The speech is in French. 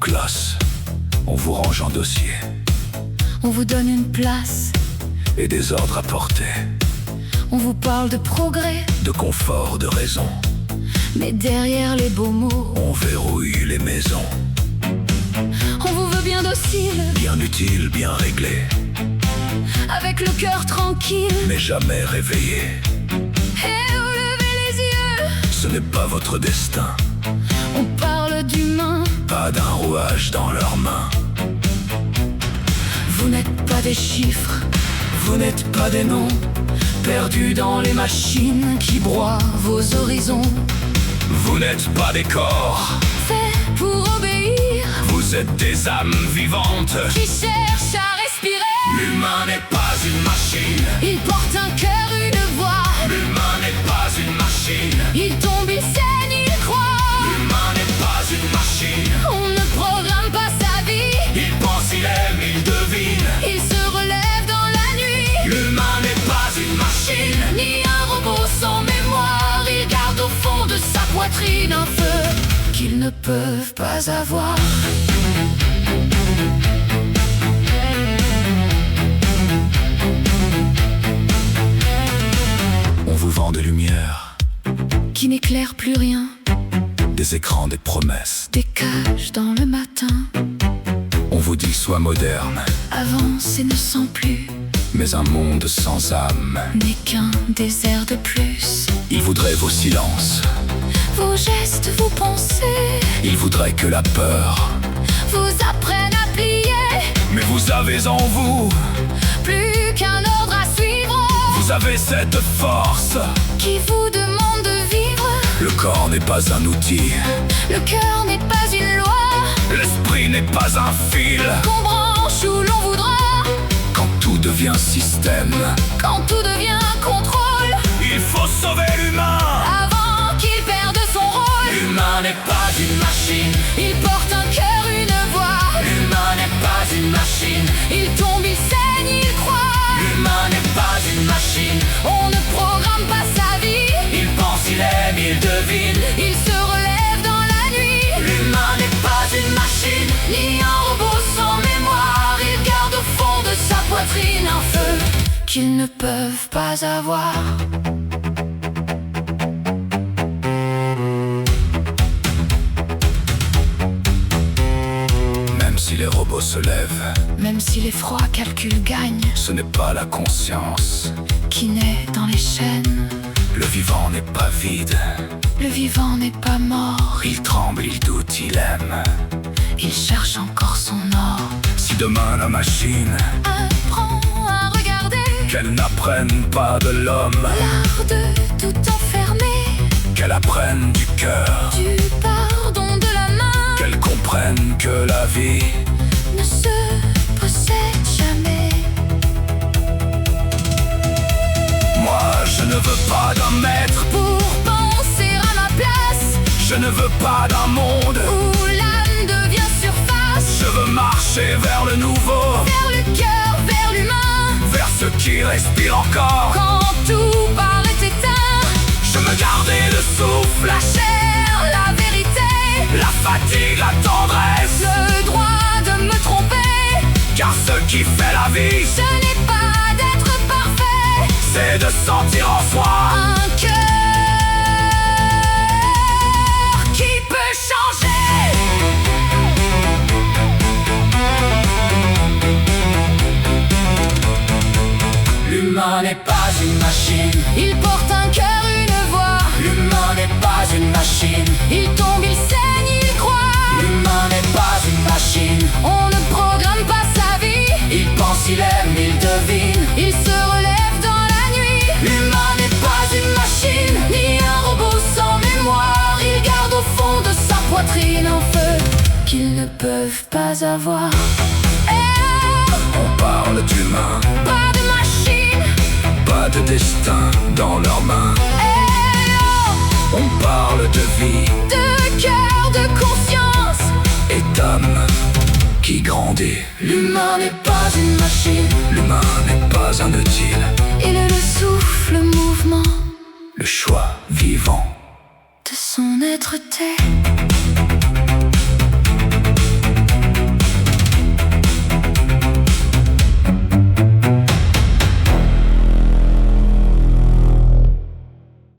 classe, on vous range en dossier. On vous donne une place Et des ordres à porter. On vous parle de progrès, De confort, de raison. mais derrière les beaux mots, On verrouille les maisons. on vous veut bien docile, Bien utile, bien réglé, avec le cœur tranquille. mais jamais réveillé. Et vous levez les yeux, Ce n'est pas votre destin. on parle d'humain. Pas d'un rouage dans leurs mains. Vous n'êtes pas des chiffres, Vous n'êtes pas des noms, perdus dans les machines qui broient vos horizons. vous n'êtes pas des corps. Fait pour obéir, Vous êtes des âmes vivantes. qui cherchent à respirer. L'humain n'est pas une machine. Il porte un cœur, une voix. L'humain n'est pas une machine. Il tombe, il saigne, il croit. L'humain n'est pas une machine. On ne programme pas sa vie. Il pense, il aime, il devine. Il se relève dans la nuit. L'humain n'est pas une machine. Ni un robot sans mémoire. Il garde au fond de sa poitrine un feu qu'ils ne peuvent pas avoir. On vous vend des lumières, Qui n'éclaire plus rien. des écrans, des promesses. Des cages dans le matin. On vous dit sois moderne, Avance et ne sent plus. mais un monde sans âme. N'est qu'un désert de plus. Il voudrait vos silences, Vos gestes, vos pensées il voudrait que la peur. vous apprennent à plier. Mais vous avez en vous, Plus qu'un ordre à suivre vous avez cette force. qui vous demande de vivre. Le corps n'est pas un outil, Le cœur n'est pas une loi l'esprit n'est pas un fil. qu'on branche où l'on voudra. Quand tout devient système, Quand tout devient contrôle, il faut sauver l'humain. avant qu'il perde son rôle. L'humain n'est pas une machine. Il porte un cœur, une voix. L'humain n'est pas une machine. Il tombe, il saigne, il croit. L'humain n'est pas une machine. On ne programme pas sa vie. Il pense, il aime, il devine. Il se relève dans la nuit. L'humain n'est pas une machine. Ni un robot sans mémoire. Il garde au fond de sa poitrine un feu qu'ils ne peuvent pas avoir. Même si les robots se lèvent, Même si l'effroi calcul gagne, ce n'est pas la conscience. qui naît dans les chaînes. Le vivant n'est pas vide. Le vivant n'est pas mort. Il tremble, il doute, il aime. Il cherche encore son or. Si demain la machine, Apprends à regarder qu'elle n'apprenne pas de l'homme, l'art de tout enfermer. qu'elle apprenne du cœur, Du pardon de la main qu'elle comprenne que la vie ne se possède jamais. moi je ne veux pas d'un maître, Pour penser à ma place, je ne veux pas d'un monde. où l'âme devient surface. Je veux marcher vers le nouveau, Vers le cœur, vers l'humain. vers ce qui respire encore. Quand tout paraît éteint, Je me gardais le souffle, la chair, la vérité, la fatigue, la tendresse. le droit de me tromper. Car ce qui fait la vie, Ce n'est pas d'être parfait, c'est de sentir en soi un cœur qui peut changer. L'humain n'est pas une machine. Il porte un cœur, une voix. L'humain n'est pas une machine. Il tombe, il saigne, il croit. L'humain n'est pas une machine. On ne programme pas sa vie. Il pense, il aime, il devine. Il se relève dans la nuit. L'humain n'est pas une machine. Ni un robot sans mémoire. Il garde au fond de sa poitrine un feu qu'ils ne peuvent pas avoir. On parle d'humain, Pas de machine. pas de destin dans leurs mains. On parle de vie De cœur, de conscience. et d'âme qui grandit. L'humain n'est pas une machine. L'humain n'est pas un utile, Il est le souffle, le mouvement le choix vivant. de son être-té.